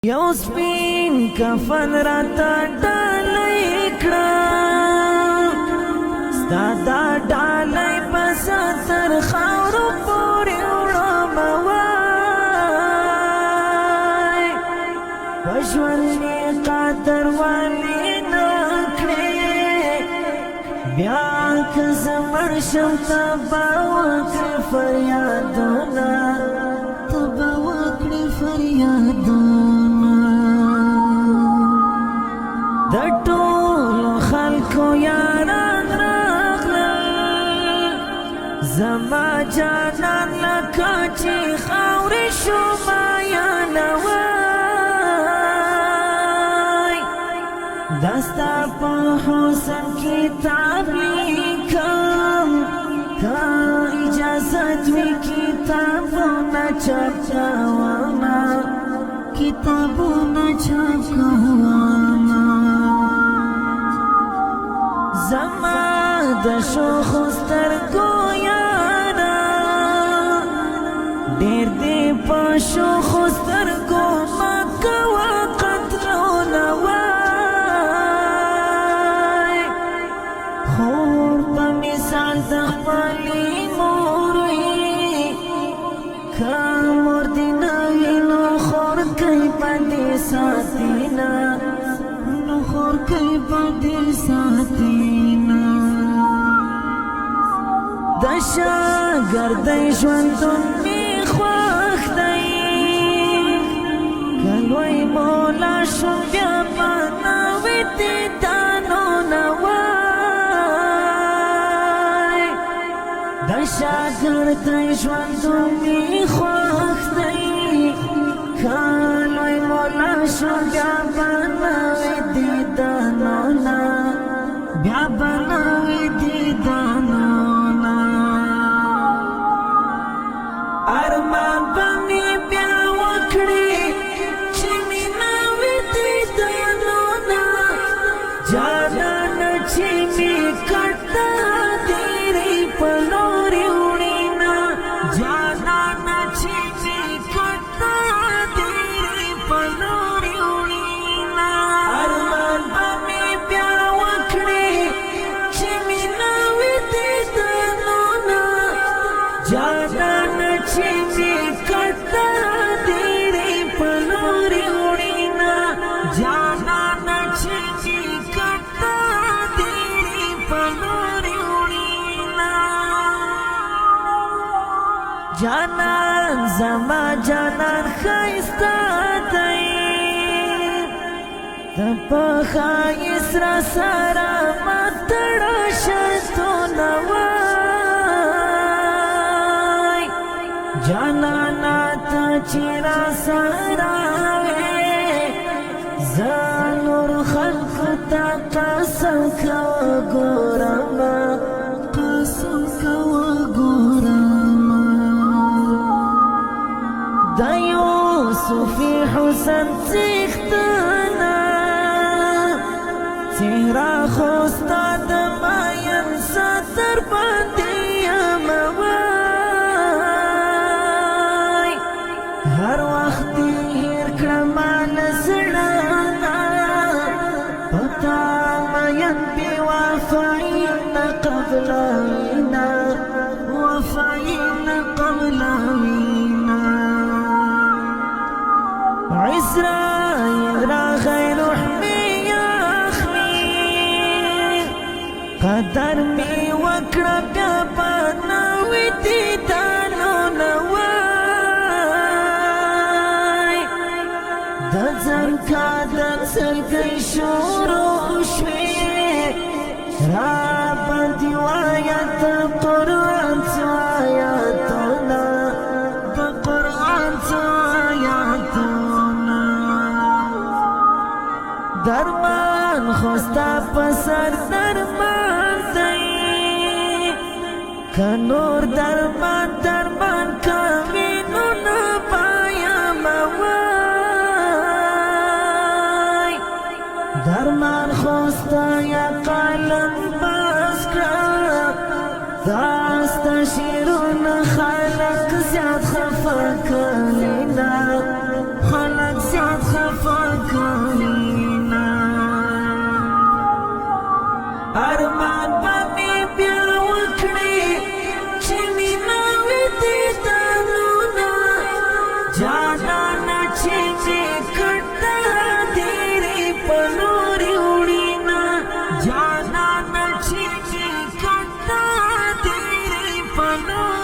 یو سپین کفن راتا ډالۍ کړه ستا دا ډالۍ په تر خاورو پورې وړمه وای په ژوند مې قدر ولې نه کړې بیا که زه مړ شم ته به وکړې فریادونه ته به وکړې فریادونه د ټولو خلکو یاران راغلل زما جانان لکه چې خاورې شو مایانوی دا ستا په حسن کتاب لیکم که اجازت وي کتابونه چاپ کومه کتابونه چاپ کومه زما د شوخو سترګو یاره ډېر دې په شوخو سترګو مه کوه قتلونه وای خور په مثال د خپلې مور وي که مور دې نه وي نو خور کوي په دې ساتینه نو خور کوي په دې ساتینه د شاګردۍ ژوندون مې خوښ دی که لوی مولا شوم بیا به نوي دیدنونه وای د شاګردۍ ژوندون مې خوښ دی که لوی مولا شوم بیا به نوي دیدنونه بیا به نوي دیدنونه ارمان به مې بیا وکړې چې مینه وي دیدنونه جانانه چې مې کړه تېرې په لورې وړینه جانانه چې مې کړه تېرې په لورې وړینه ارمان به مې بیا وکړې چې مینه وي دیدنونه جانانه چې مې کړه تېرې په لورې وړینه جانانه چې مې کړه تېرې په لورې وړینه جانان زما جانان ښایسته دی ته په ښایست را سره ما تړه شرطونه وای جانانا ته چې را سره وې زه نور خلقو ته قسم کوه ګورمه قسم کوه ګورمه د یوسفي حسن څښتنه څېره خو ستا د ماین ستر باندې یمه وای هر وخت دې هېر کړم له زړه نه په تا مین بې وفایي نه قبلوینه وفایي نه قبلوینه عزرایل راغی روح مې اخلي قدر مې وکړه بیا به نوي دیدنونه وای د ځمکه د څرګۍ شروع شوې را باندې وایه د قرآن څو آیاتونه د قرآن څو آیاتونه درمان خو ستا په سر درمان دی که نور درمان درمان کوي نو نه پایمه وای درمان خو ستا یا قلم بس کړه دا ستا شعرونه خلک زیات خفه کوي نه خلک زیات خفه قربانو